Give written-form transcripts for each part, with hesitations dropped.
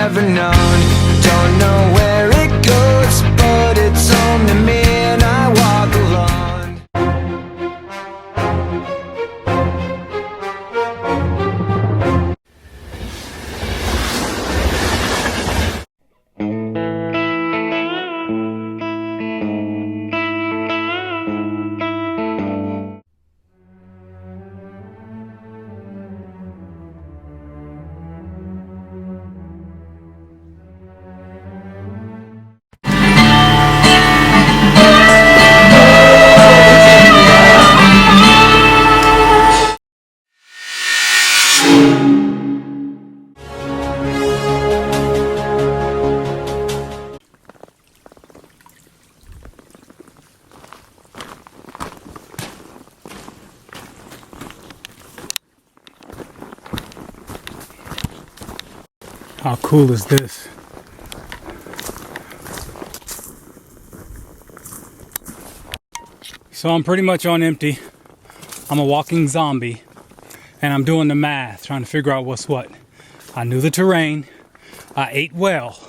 never known. Don't know where it goes, but it's home to me and I walk alone. How cool is this? So I'm pretty much on empty. I'm a walking zombie, and I'm doing the math, trying to figure out what's what. I knew the terrain. I ate well.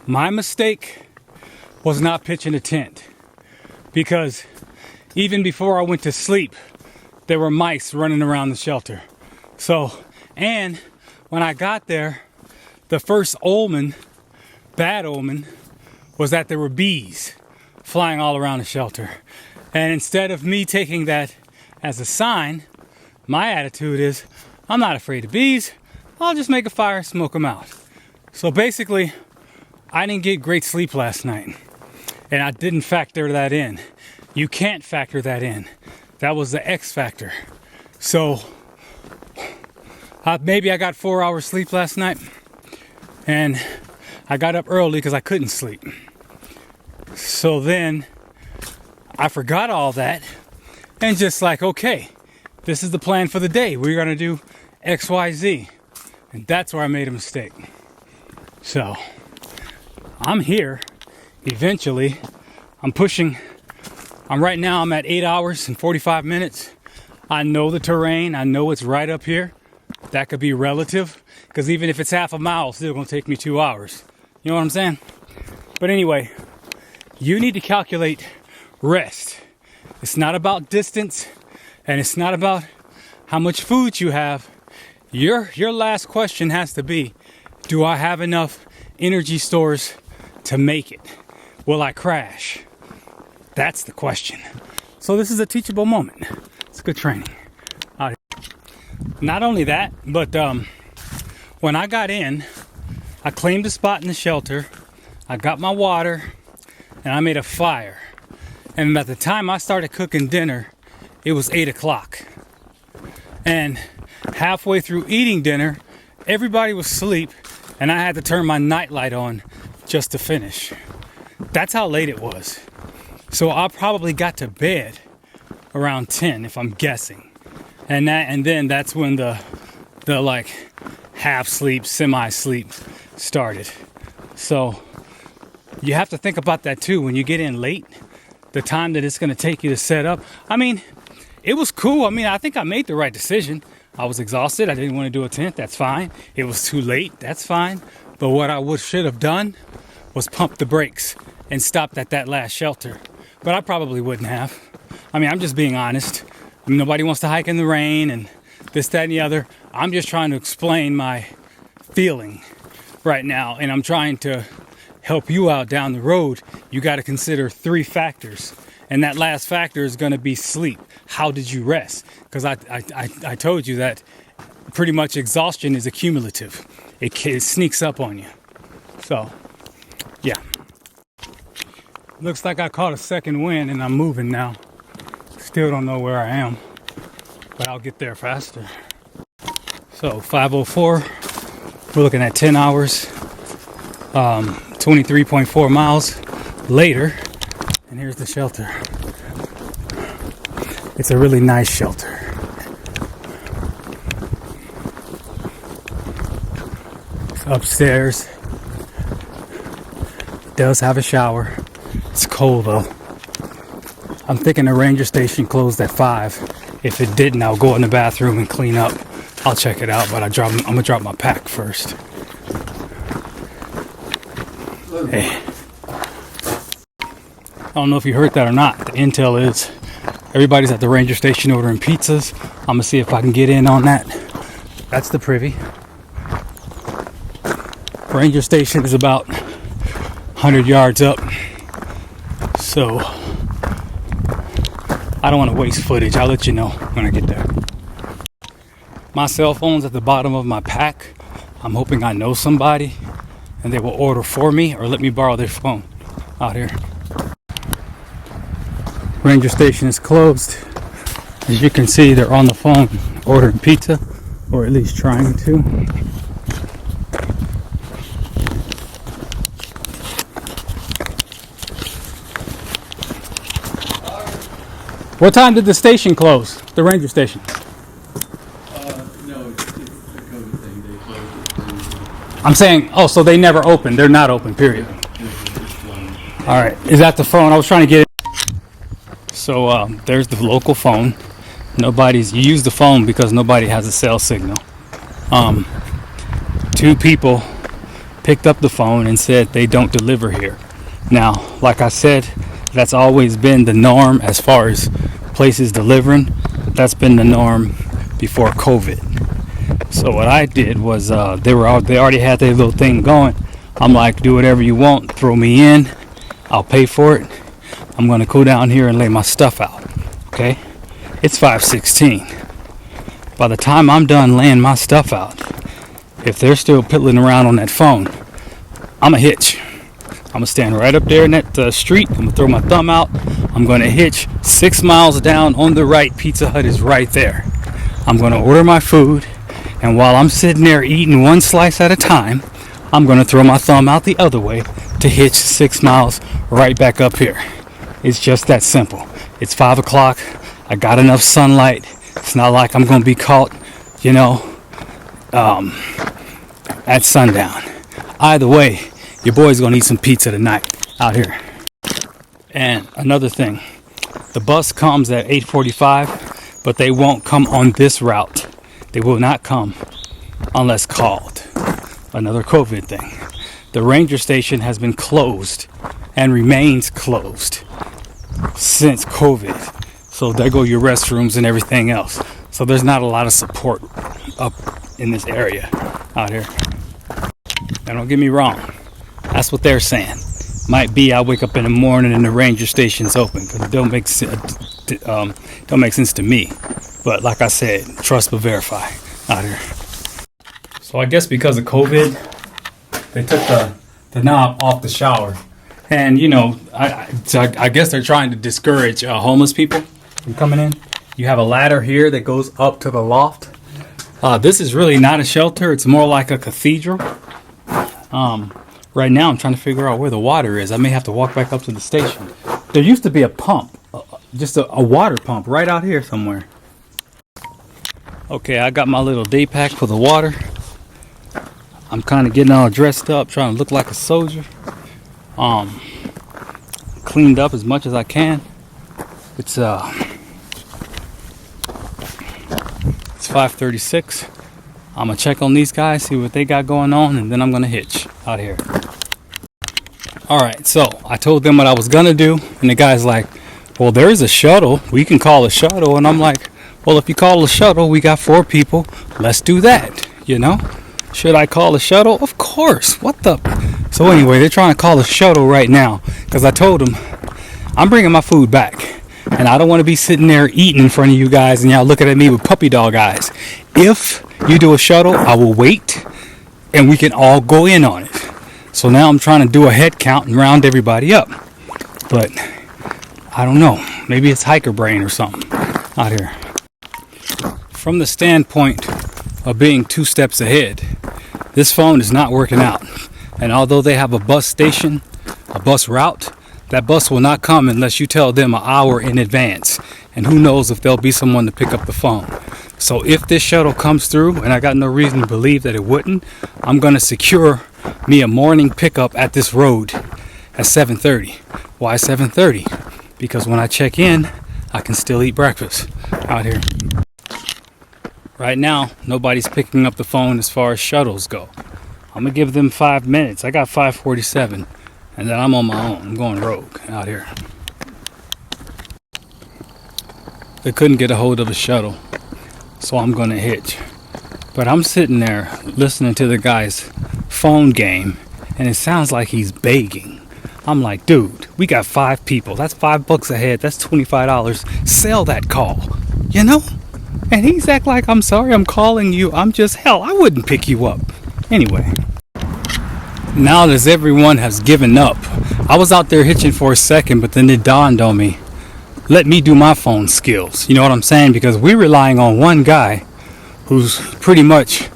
My mistake was not pitching a tent, because even before I went to sleep, there were mice running around the shelter. So, and when I got there, the first omen, bad omen, was that there were bees flying all around the shelter. And instead of me taking that as a sign, my attitude is, I'm not afraid of bees. I'll just make a fire, smoke them out. So basically, I didn't get great sleep last night. And I didn't factor that in. You can't factor that in. That was the X factor. So maybe I got 4 hours sleep last night. And I got up early because I couldn't sleep. So then I forgot all that and just like, okay, this is the plan for the day. We're going to do X, Y, Z. And that's where I made a mistake. So I'm here. Eventually, right now I'm at 8 hours and 45 minutes. I know the terrain. I know it's right up here. That could be relative, because even if it's half a mile, it's still going to take me 2 hours. You know what I'm saying? But anyway, you need to calculate rest. It's not about distance, and it's not about how much food you have. Your last question has to be, do I have enough energy stores to make it? Will I crash? That's the question. So this is a teachable moment. It's good training. Not only that, but when I got in, I claimed a spot in the shelter. I got my water, and I made a fire. And by the time I started cooking dinner, it was 8 o'clock. And halfway through eating dinner, everybody was asleep, and I had to turn my nightlight on just to finish. That's how late it was. So I probably got to bed around 10, if I'm guessing. And then that's when the like half sleep, semi sleep started. So you have to think about that too when you get in late, the time that it's going to take you to set up. I mean, it was cool. I mean, I think I made the right decision. I was exhausted. I didn't want to do a tent. That's fine. It was too late. That's fine. But what I should have done was pump the brakes and stopped at that last shelter. But I probably wouldn't have. I mean, I'm just being honest. I mean, nobody wants to hike in the rain and this, that, and the other. I'm just trying to explain my feeling right now, and I'm trying to help you out down the road. You got to consider 3 factors, and that last factor is going to be sleep. How did you rest? Because I told you that pretty much exhaustion is accumulative. It sneaks up on you. So, yeah. Looks like I caught a second wind, and I'm moving now. Still don't know where I am, but I'll get there faster. So 5:04, we're looking at 10 hours, 23.4 miles later, and here's the shelter. It's a really nice shelter. It's upstairs. It does have a shower. It's cold though. I'm thinking the ranger station closed at 5. If it didn't, I'll go in the bathroom and clean up. I'll check it out, but I'm gonna drop my pack first. Hey. I don't know if you heard that or not. The intel is everybody's at the ranger station ordering pizzas. I'm gonna see if I can get in on that. That's the privy. Ranger station is about 100 yards up. So I don't want to waste footage. I'll let you know when I get there. My cell phone's at the bottom of my pack. I'm hoping I know somebody and they will order for me or let me borrow their phone out here. Ranger station is closed. As you can see, they're on the phone ordering pizza, or at least trying to. What time did the station close? The ranger station? No, it's the COVID thing. They closed it. I'm saying, oh, so they never opened. They're not open, period. All right. Is that the phone? I was trying to get it. So there's the local phone. You use the phone because nobody has a cell signal. Two people picked up the phone and said they don't deliver here. Now, like I said, that's always been the norm as far as places delivering. That's been the norm before COVID. So what I did was they already had their little thing going. I'm like, do whatever you want, throw me in, I'll pay for it. I'm gonna go down here and lay my stuff out. Okay? It's 5:16. By the time I'm done laying my stuff out, if they're still piddling around on that phone, I'm a hitch. I'm gonna stand right up there in that street. I'm gonna throw my thumb out. I'm gonna hitch 6 miles down on the right. Pizza Hut is right there. I'm gonna order my food, and while I'm sitting there eating one slice at a time, I'm gonna throw my thumb out the other way to hitch 6 miles right back up here. It's just that simple. It's 5 o'clock. I got enough sunlight. It's not like I'm gonna be caught, at sundown. Either way, your boy's gonna eat some pizza tonight out here. And another thing, the bus comes at 8:45, but they won't come on this route. They will not come unless called. Another COVID thing. The ranger station has been closed and remains closed since COVID. So there go your restrooms and everything else. So there's not a lot of support up in this area out here. Now don't get me wrong. That's what they're saying. Might be I wake up in the morning and the ranger station's open, because it don't make sense to me. But like I said, trust but verify out here. So I guess because of COVID, they took the knob off the shower. And I guess they're trying to discourage homeless people from coming in. You have a ladder here that goes up to the loft. This is really not a shelter. It's more like a cathedral. Right now I'm trying to figure out where the water is. I may have to walk back up to the station. There used to be a pump, just a water pump right out here somewhere. Okay, I got my little day pack for the water. I'm kind of getting all dressed up, trying to look like a soldier. Cleaned up as much as I can. It's 5:36. I'm gonna check on these guys, see what they got going on, and then I'm gonna hitch out here. Alright, so I told them what I was gonna do, and the guy's like, well, there's a shuttle, we can call a shuttle. And I'm like, well, if you call a shuttle, we got 4 people, let's do that. Should I call a shuttle? Of course. What the? So anyway, they're trying to call a shuttle right now, because I told them I'm bringing my food back, and I don't want to be sitting there eating in front of you guys and y'all looking at me with puppy dog eyes. If you do a shuttle, I will wait and we can all go in on it. So now I'm trying to do a head count and round everybody up, but I don't know, maybe it's hiker brain or something out here. From the standpoint of being 2 steps ahead, this phone is not working out. And although they have a bus station, a bus route, that bus will not come unless you tell them an hour in advance. And who knows if there'll be someone to pick up the phone. So if this shuttle comes through, and I got no reason to believe that it wouldn't, I'm going to secure me a morning pickup at this road at 7:30. Why 7:30? Because when I check in, I can still eat breakfast out here. Right now, nobody's picking up the phone as far as shuttles go. I'm going to give them 5 minutes. I got 5:47. and then I'm on my own. I'm going rogue out here. They couldn't get a hold of a shuttle, so I'm gonna hitch. But I'm sitting there listening to the guy's phone game, and it sounds like he's begging. I'm like, dude, we got 5 people. That's $5 a head. That's $25. Sell that call, you know? And he's act like, I'm sorry, I'm calling you. I'm just, hell, I wouldn't pick you up. Anyway, now that everyone has given up, I was out there hitching for a second, but then it dawned on me, let me do my phone skills. You know what I'm saying? Because we're relying on one guy who's pretty much,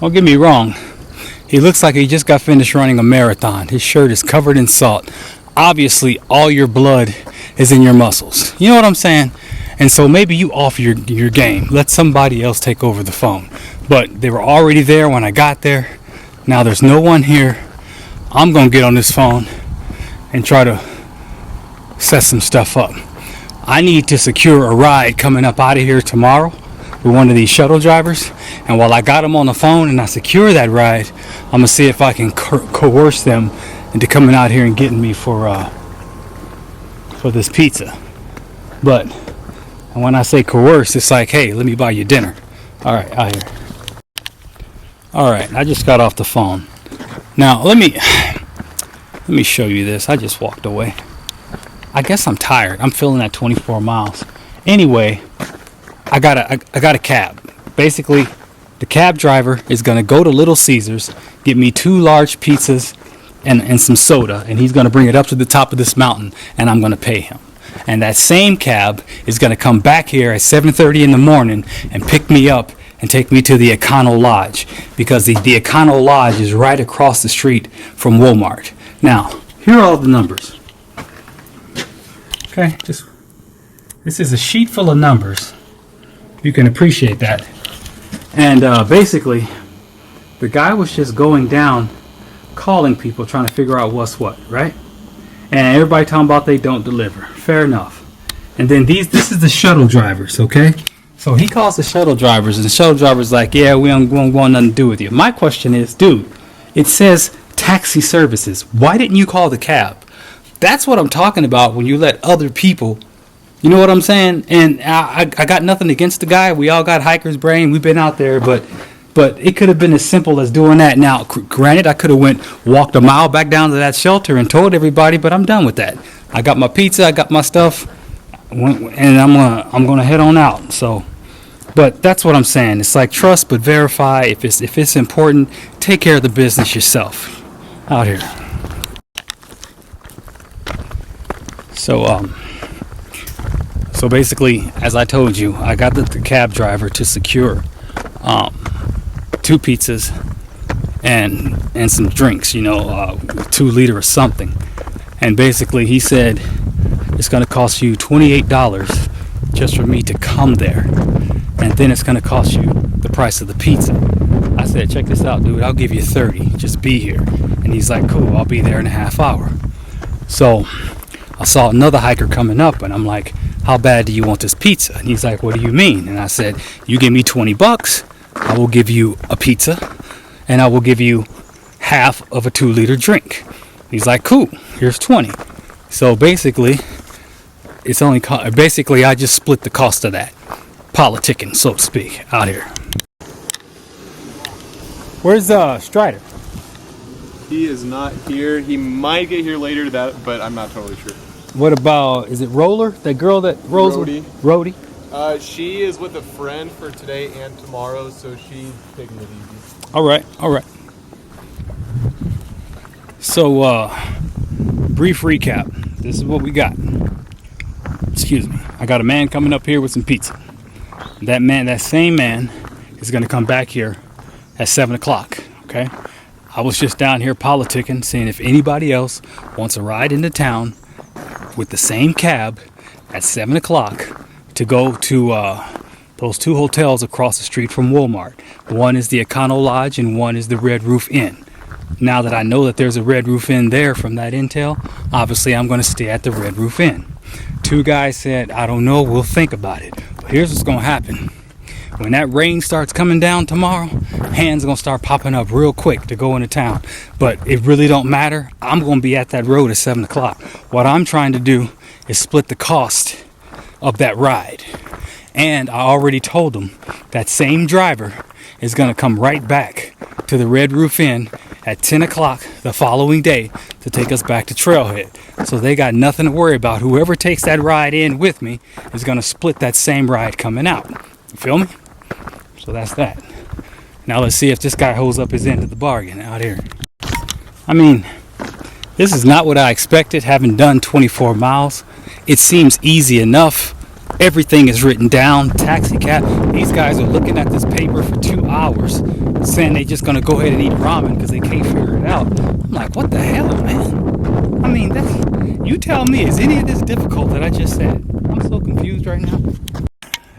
don't get me wrong, he looks like he just got finished running a marathon. His shirt is covered in salt. Obviously, all your blood is in your muscles. You know what I'm saying? And so maybe you off your game. Let somebody else take over the phone. But they were already there when I got there. Now there's no one here. I'm going to get on this phone and try to set some stuff up. I need to secure a ride coming up out of here tomorrow with one of these shuttle drivers, and while I got them on the phone and I secure that ride, I'm gonna see if I can coerce them into coming out here and getting me for this pizza. But when I say coerce, it's like, hey, let me buy you dinner. All right, out here. All right, I just got off the phone. Now let me show you this. I just walked away. I guess I'm tired. I'm feeling that 24 miles. Anyway, I got a cab. Basically, the cab driver is going to go to Little Caesars, get me 2 large pizzas and some soda, and he's going to bring it up to the top of this mountain, and I'm going to pay him. And that same cab is going to come back here at 7:30 in the morning and pick me up and take me to the Econo Lodge, because the Econo Lodge is right across the street from Walmart. Now, here are all the numbers. Okay, this is a sheet full of numbers. You can appreciate that. And basically, the guy was just going down, calling people, trying to figure out what's what, right? And everybody talking about they don't deliver. Fair enough. And then this is the shuttle drivers, okay? So he calls the shuttle drivers, and the shuttle driver's like, yeah, we don't want nothing to do with you. My question is, dude, it says taxi services. Why didn't you call the cab? That's what I'm talking about when you let other people, you know what I'm saying? And I got nothing against the guy. We all got hiker's brain. We've been out there, but it could have been as simple as doing that. Now, granted, I could have walked a mile back down to that shelter and told everybody, but I'm done with that. I got my pizza, I got my stuff, and I'm gonna head on out. So, but that's what I'm saying. It's like trust but verify. If it's important, take care of the business yourself out here. So basically, as I told you, I got the cab driver to secure 2 pizzas and some drinks, 2 liter or something. And basically, he said it's going to cost you $28 just for me to come there, and then it's going to cost you the price of the pizza. I said, check this out, dude. I'll give you 30. Just be here. And he's like, cool. I'll be there in a half hour. So I saw another hiker coming up, and I'm like, how bad do you want this pizza? And he's like, what do you mean? And I said, you give me $20, I will give you a pizza, and I will give you half of a 2 liter drink. He's like, cool, here's 20. So basically, I just split the cost of that. Politicking, so to speak, out here. Where's Strider? He is not here. He might get here later to that, but I'm not totally sure. What about, is it Roller? That girl that rolls Rhodey. Rhodey? She is with a friend for today and tomorrow, so she's taking it easy. All right. So, brief recap. This is what we got. Excuse me. I got a man coming up here with some pizza. That same man is going to come back here at 7 o'clock, okay? I was just down here politicking, seeing if anybody else wants a ride into town with the same cab at 7 o'clock to go to those 2 hotels across the street from Walmart. One is the Econo Lodge and one is the Red Roof Inn. Now that I know that there's a Red Roof Inn there from that intel, obviously I'm going to stay at the Red Roof Inn. 2 guys said, I don't know, we'll think about it. But here's what's going to happen. When that rain starts coming down tomorrow, hands are gonna start popping up real quick to go into town. But it really don't matter. I'm gonna be at that road at 7 o'clock. What I'm trying to do is split the cost of that ride. And I already told them that same driver is gonna come right back to the Red Roof Inn at 10 o'clock the following day to take us back to Trailhead. So they got nothing to worry about. Whoever takes that ride in with me is gonna split that same ride coming out. You feel me? So that's that. Now let's see if this guy holds up his end of the bargain out here. I mean, this is not what I expected, having done 24 miles. It seems easy enough. Everything is written down. Taxi cab. These guys are looking at this paper for 2 hours, saying they just gonna go ahead and eat ramen because they can't figure it out. I'm like, what the hell, man? I mean, you tell me, is any of this difficult that I just said? I'm so confused right now.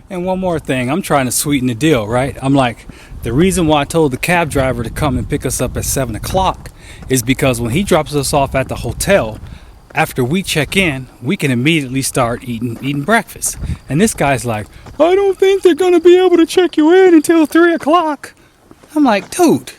And one more thing, I'm trying to sweeten the deal, right? I'm like, the reason why I told the cab driver to come and pick us up at 7 o'clock is because when he drops us off at the hotel, after we check in, we can immediately start eating breakfast. And this guy's like, I don't think they're gonna be able to check you in until 3 o'clock. I'm like, dude,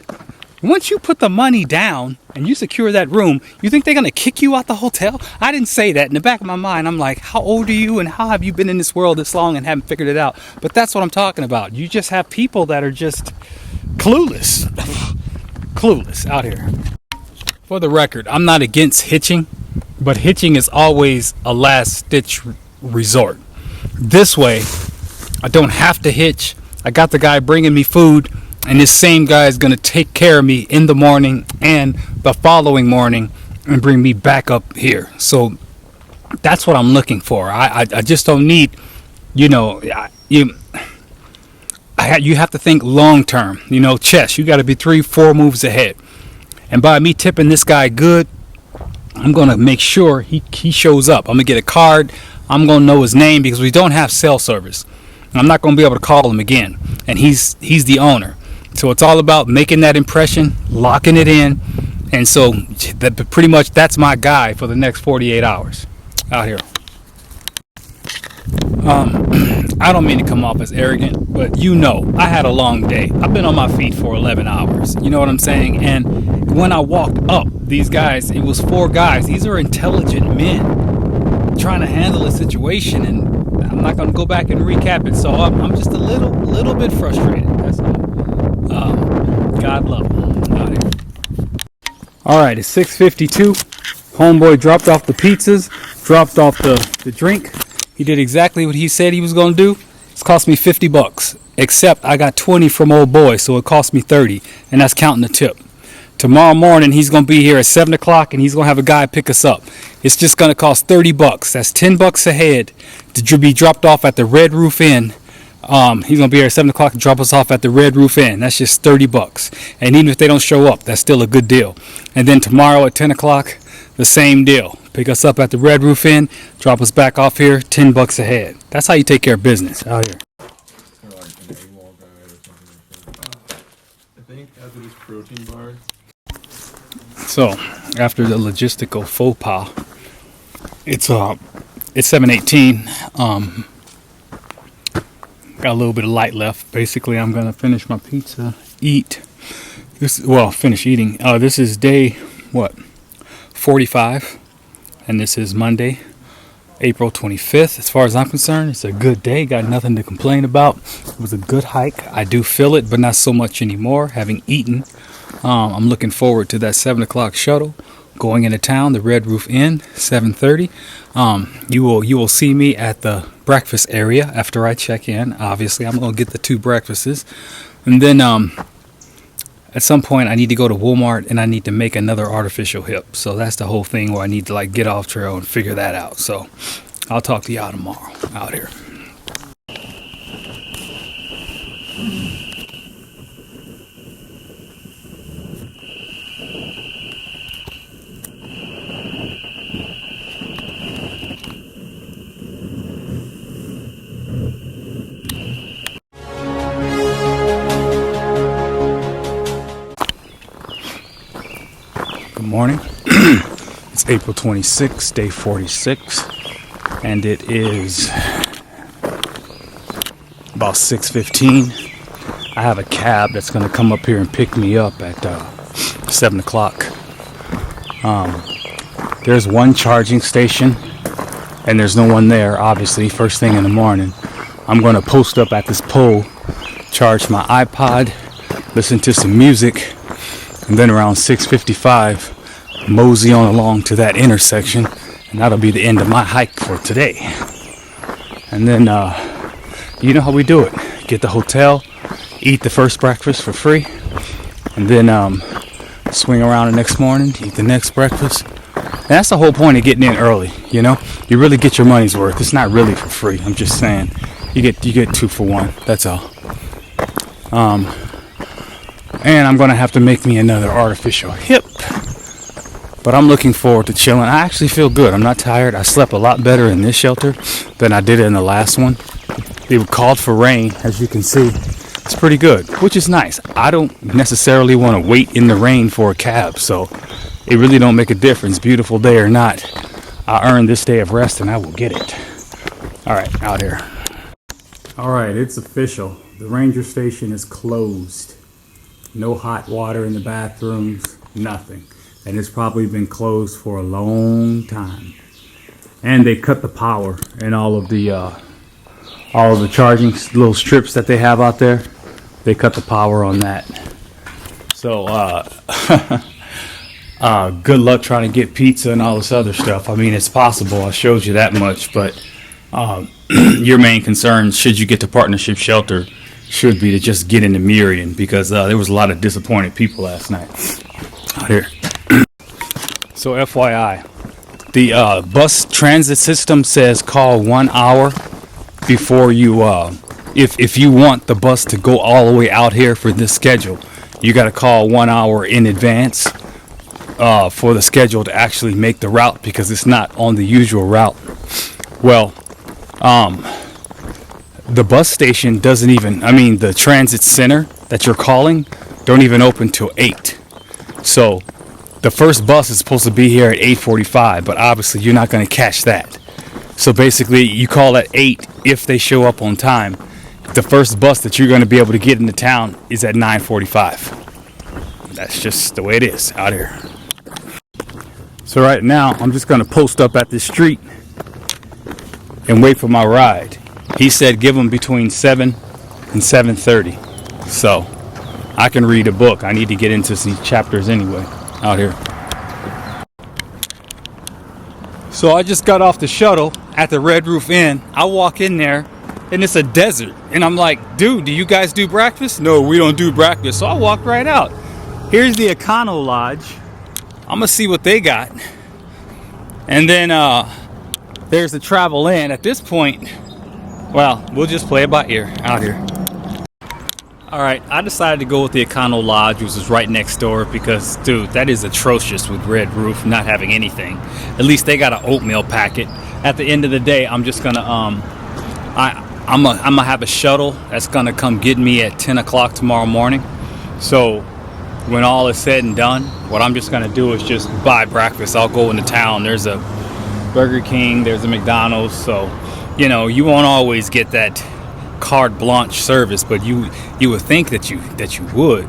once you put the money down and you secure that room, you think they're gonna kick you out the hotel? I didn't say that. In the back of my mind, I'm like, how old are you and how have you been in this world this long and haven't figured it out? But that's what I'm talking about. You just have people that are just clueless. Clueless out here. For the record, I'm not against hitching, but hitching is always a last-ditch resort. This way, I don't have to hitch. I got the guy bringing me food, and this same guy is going to take care of me in the morning and the following morning and bring me back up here. So that's what I'm looking for. I just don't need, you have to think long term. Chess, you got to be 3-4 moves ahead. And by me tipping this guy good, I'm going to make sure he shows up. I'm going to get a card. I'm going to know his name because we don't have cell service. I'm not going to be able to call him again. And he's the owner. So it's all about making that impression, locking it in. And so pretty much that's my guy for the next 48 hours out here. I don't mean to come off as arrogant, but I had a long day. I've been on my feet for 11 hours. You know what I'm saying? And when I walked up, these guys, it was 4 guys. These are intelligent men trying to handle a situation, and I'm not going to go back and recap it. So I'm just a little bit frustrated. That's all. God love them out here. All right, it's 6:52. Homeboy dropped off the pizzas, dropped off the drink. He did exactly what he said he was going to do. It's cost me $50, except I got 20 from old boy, so it cost me 30, and that's counting the tip. Tomorrow morning, he's going to be here at 7 o'clock, and he's going to have a guy pick us up. It's just going to cost $30. That's $10 a head to be dropped off at the Red Roof Inn. He's going to be here at 7 o'clock and drop us off at the Red Roof Inn. That's just $30. And even if they don't show up, that's still a good deal. And then tomorrow at 10 o'clock, the same deal. Pick us up at the Red Roof Inn, drop us back off here, $10 a head. That's how you take care of business out here. I think after this protein bar. So, after the logistical faux pas, it's 7:18. Got a little bit of light left. Basically, I'm gonna finish my pizza, finish eating. This is day 45, and this is Monday, April 25th. As far as I'm concerned, it's a good day. Got nothing to complain about. It was a good hike. I do feel it, but not so much anymore. Having eaten, I'm looking forward to that 7 o'clock shuttle going into town, the Red Roof Inn, 7:30. You will see me at the breakfast area after I check in. Obviously, I'm gonna get the 2 breakfasts, and then at some point I need to go to Walmart and I need to make another artificial hip. So that's the whole thing where I need to get off trail and figure that out. So I'll talk to y'all tomorrow out here. Morning. It's April 26th, day 46, and it is about 6:15. I have a cab that's going to come up here and pick me up at 7 o'clock. There's one charging station, and there's no one there, obviously, first thing in the morning. I'm going to post up at this pole, charge my iPod, listen to some music, and then around 6:55, mosey on along to that intersection, and that'll be the end of my hike for today. And then, you know how we do it. Get the hotel, eat the first breakfast for free, and then swing around the next morning, eat the next breakfast. And that's the whole point of getting in early, you know? You really get your money's worth. It's not really for free. I'm just saying. You get 2 for 1. That's all. And I'm going to have to make me another artificial hip. But I'm looking forward to chilling. I actually feel good. I'm not tired. I slept a lot better in this shelter than I did in the last one. It called for rain, as you can see. It's pretty good, which is nice. I don't necessarily want to wait in the rain for a cab, so it really don't make a difference, beautiful day or not. I earned this day of rest and I will get it. All right, out here. All right, it's official. The ranger station is closed. No hot water in the bathrooms, nothing. And it's probably been closed for a long time. And they cut the power in all of the charging little strips that they have out there. They cut the power on that. So, good luck trying to get pizza and all this other stuff. I mean, it's possible. I showed you that much. But your main concern, should you get to Partnership Shelter, should be to just get into Merion. Because there was a lot of disappointed people last night out here. So, FYI, the bus transit system says call 1 hour before you, if you want the bus to go all the way out here for this schedule, you got to call 1 hour in advance for the schedule to actually make the route, because it's not on the usual route. Well, the bus station doesn't even, the transit center that you're calling don't even open till 8. So the first bus is supposed to be here at 8:45, but obviously you're not going to catch that. So basically, you call at 8 if they show up on time. The first bus that you're going to be able to get into town is at 9:45. That's just the way it is out here. So right now, I'm just going to post up at this street and wait for my ride. He said give him between 7 and 7:30. So I can read a book. I need to get into some chapters anyway out here. So I just got off the shuttle at the Red Roof Inn. I walk in there and it's a desert. And I'm like, dude, do you guys do breakfast? No, we don't do breakfast. So I walk right out. Here's the Econo Lodge. I'm gonna see what they got. And then there's the Travel Inn. At this point, well, we'll just play it by ear out here. All right, I decided to go with the Econo Lodge, which is right next door, because, dude, that is atrocious with Red Roof not having anything. At least they got an oatmeal packet. At the end of the day, I'm just gonna I'm gonna have a shuttle that's gonna come get me at 10 o'clock tomorrow morning. So when all is said and done, what I'm just gonna do is just buy breakfast. I'll go into town. There's a Burger King, there's a McDonald's, so you know you won't always get that carte blanche service, but you would think that you would.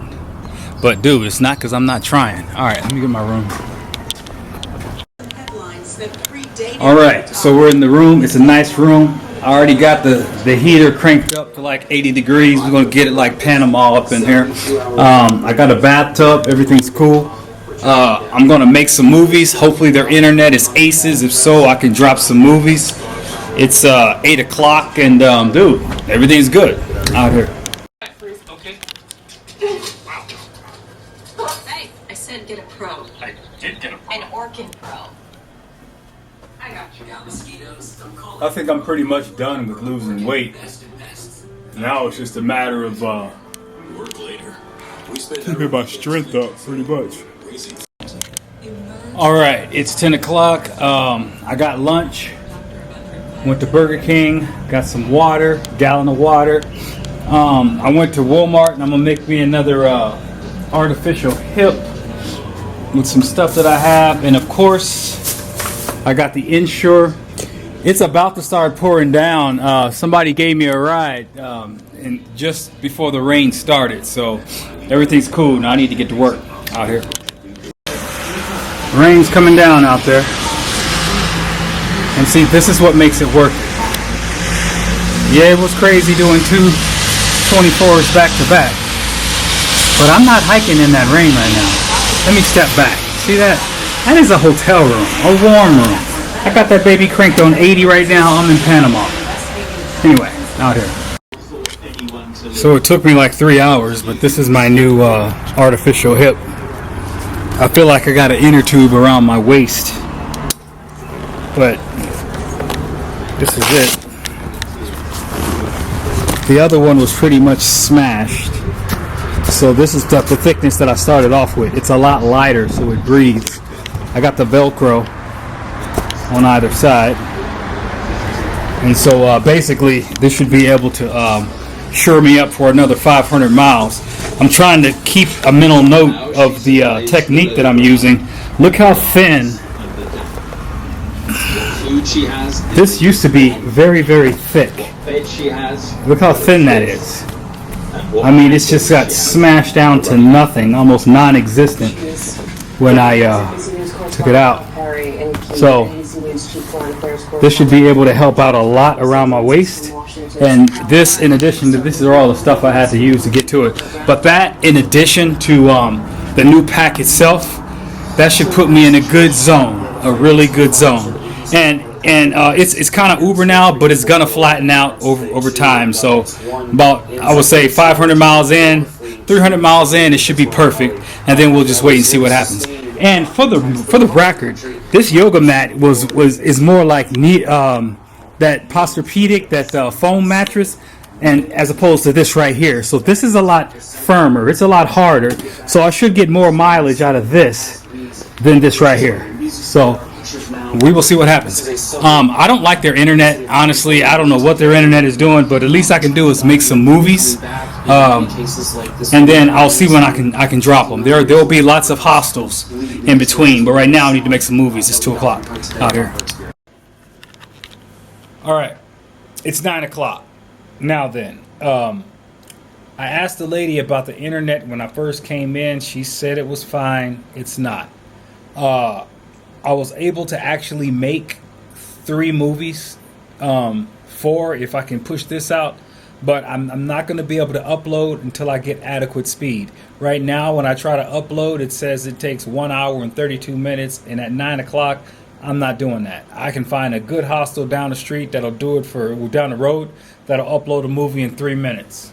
But dude, it's not, because I'm not trying. All right, let me get my room. All right, so we're in the room. It's a nice room. I already got the heater cranked up to like 80 degrees. We're gonna get it like Panama up in here. I got a bathtub. Everything's cool. I'm gonna make some movies. Hopefully their internet is aces. If so, I can drop some movies. It's 8 o'clock, and dude, everything's good out here. Okay. Hey, I said get a pro. I did get a pro. An Orkin Pro. I got you. I think I'm pretty much done with losing weight. Now it's just a matter of keeping my strength up, pretty much. All right, it's 10 o'clock. I got lunch. Went to Burger King, got some water, gallon of water. I went to Walmart, and I'm gonna make me another artificial hip with some stuff that I have. And of course, I got the Ensure It's about to start pouring down. Somebody gave me a ride and just before the rain started, so everything's cool. Now I need to get to work out here. Rain's coming down out there. And see, this is what makes it worth it. Yeah, it was crazy doing 2 24s back to back. But I'm not hiking in that rain right now. Let me step back. See that? That is a hotel room, a warm room. I got that baby cranked on 80 right now. I'm in Panama. Anyway, out here. So it took me like 3 hours, but this is my new artificial hip. I feel like I got an inner tube around my waist. But this is it. The other one was pretty much smashed. So this is the thickness that I started off with. It's a lot lighter, so it breathes. I got the Velcro on either side. And so basically, this should be able to sure me up for another 500 miles. I'm trying to keep a mental note of the technique that I'm using. Look how thin. This used to be very, very thick. Look how thin that is. I mean, it's just got smashed down to nothing, almost non-existent when I took it out. So this should be able to help out a lot around my waist. And this, in addition to this, is all the stuff I had to use to get to it. But that, in addition to the new pack itself, that should put me in a good zone, a really good zone. And it's kind of uber now, but it's gonna flatten out over time. So about, I would say, 500 miles in, 300 miles in, it should be perfect. And then we'll just wait and see what happens. And for the record, this yoga mat is more like that Posturepedic, that foam mattress, and as opposed to this right here. So this is a lot firmer. It's a lot harder. So I should get more mileage out of this than this right here. So we will see what happens. I don't like their internet, honestly. I don't know what their internet is doing, but at least I can do is make some movies, and then I'll see when I can drop them. There will be lots of hostels in between, but right now I need to make some movies. It's 2 o'clock out here. All right, it's 9 o'clock. Now then, I asked the lady about the internet when I first came in. She said it was fine. It's not. I was able to actually make 3 movies, 4 if I can push this out, but I'm not going to be able to upload until I get adequate speed. Right now, when I try to upload, it says it takes 1 hour and 32 minutes, and at 9 o'clock, I'm not doing that. I can find a good hostel down the street that'll do it down the road, that'll upload a movie in 3 minutes.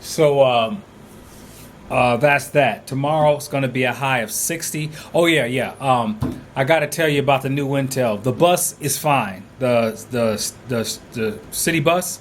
So, that's that. Tomorrow it's going to be a high of 60. Oh yeah. I got to tell you about the new Intel. The bus is fine. The city bus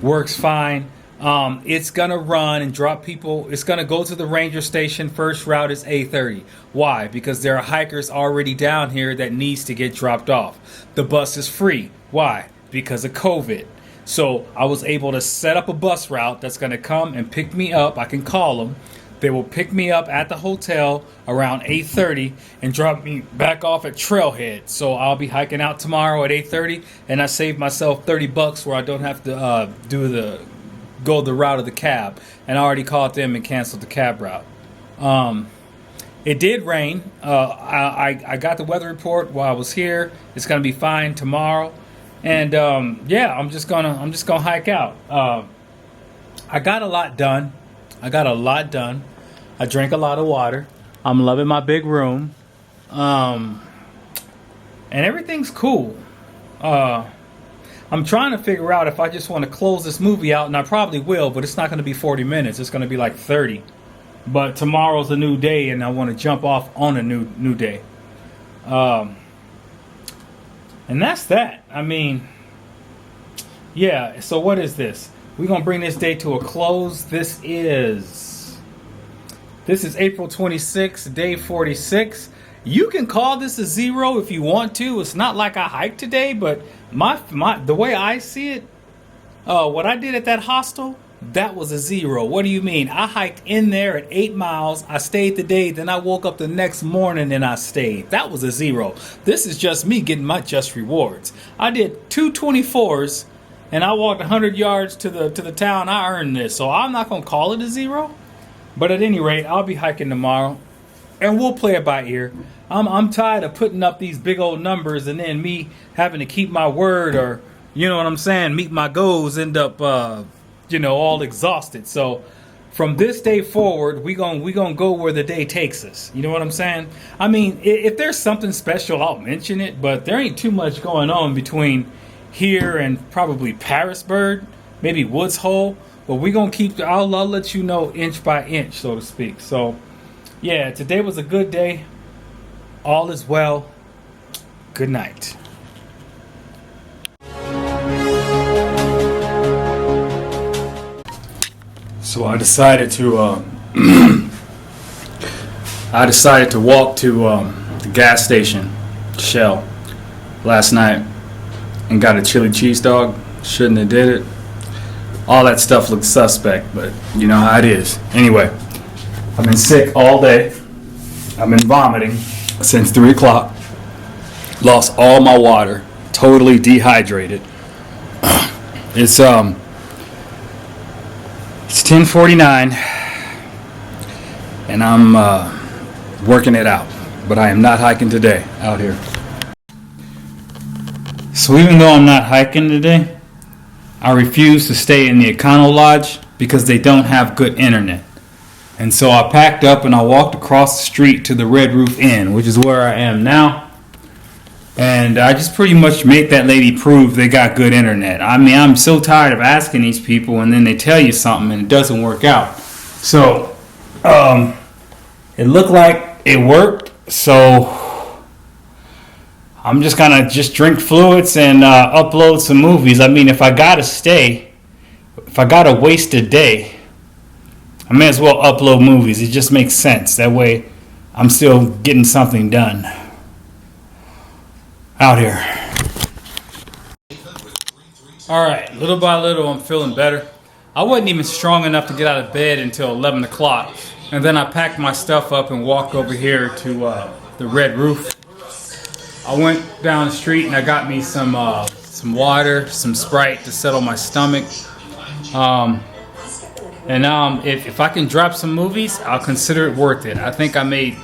works fine. It's going to run and drop people. It's going to go to the ranger station. First route is A30. Why? Because there are hikers already down here that needs to get dropped off. The bus is free. Why? Because of COVID. So I was able to set up a bus route that's going to come and pick me up. I can call them. They will pick me up at the hotel around 8:30 and drop me back off at Trailhead. So I'll be hiking out tomorrow at 8:30, and I saved myself $30 where I don't have to go the route of the cab. And I already called them and canceled the cab route. It did rain. I got the weather report while I was here. It's gonna be fine tomorrow, and I'm just gonna hike out. I got a lot done. I drank a lot of water. I'm loving my big room. And everything's cool. I'm trying to figure out if I just want to close this movie out, and I probably will, but it's not going to be 40 minutes. It's going to be like 30. But tomorrow's a new day, and I want to jump off on a new day. And that's that. I mean, yeah, so what is this? We're going to bring this day to a close. This is April 26th, day 46. You can call this a 0 if you want to. It's not like I hiked today, but the way I see it, what I did at that hostel, That was a 0. What do you mean? I hiked in there at 8 miles. I stayed the day. Then I woke up the next morning and I stayed. That was a 0. This is just me getting my just rewards. I did 224s and I walked 100 yards to the town. I earned this. So I'm not going to call it a 0. But at any rate, I'll be hiking tomorrow and we'll play it by ear. I'm tired of putting up these big old numbers and then me having to keep my word, or you know what I'm saying, meet my goals, end up all exhausted. So from this day forward, we gonna go where the day takes us. You know what I'm saying? I mean, if there's something special, I'll mention it, but there ain't too much going on between here and probably Parisburg, maybe Woods Hole. But we gonna keep. I'll let you know inch by inch, so to speak. So yeah, today was a good day. All is well. Good night. So I decided to walk to the gas station, Shell, last night and got a chili cheese dog. Shouldn't have did it. All that stuff looks suspect, but you know how it is. Anyway, I've been sick all day. I've been vomiting since 3 o'clock. Lost all my water. Totally dehydrated. It's 10:49 and I'm working it out, but I am not hiking today out here. So even though I'm not hiking today, I refuse to stay in the Econo Lodge because they don't have good internet. And so I packed up and I walked across the street to the Red Roof Inn, which is where I am now. And I just pretty much made that lady prove they got good internet. I mean, I'm so tired of asking these people and then they tell you something and it doesn't work out. So, it looked like it worked. So, I'm just gonna drink fluids and upload some movies. I mean, if I gotta waste a day, I may as well upload movies. It just makes sense. That way, I'm still getting something done out here. Alright, little by little I'm feeling better. I wasn't even strong enough to get out of bed until 11 o'clock. And then I packed my stuff up and walked over here to the Red Roof. I went down the street and I got me some water, some Sprite to settle my stomach. If I can drop some movies, I'll consider it worth it. I think I made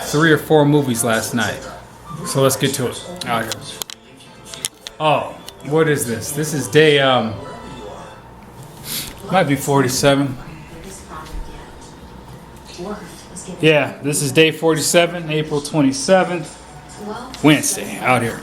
3 or 4 movies last night. So let's get to it. Out here. Oh, what is this? This is day, might be 47. Yeah, this is day 47, April 27th, Wednesday, out here.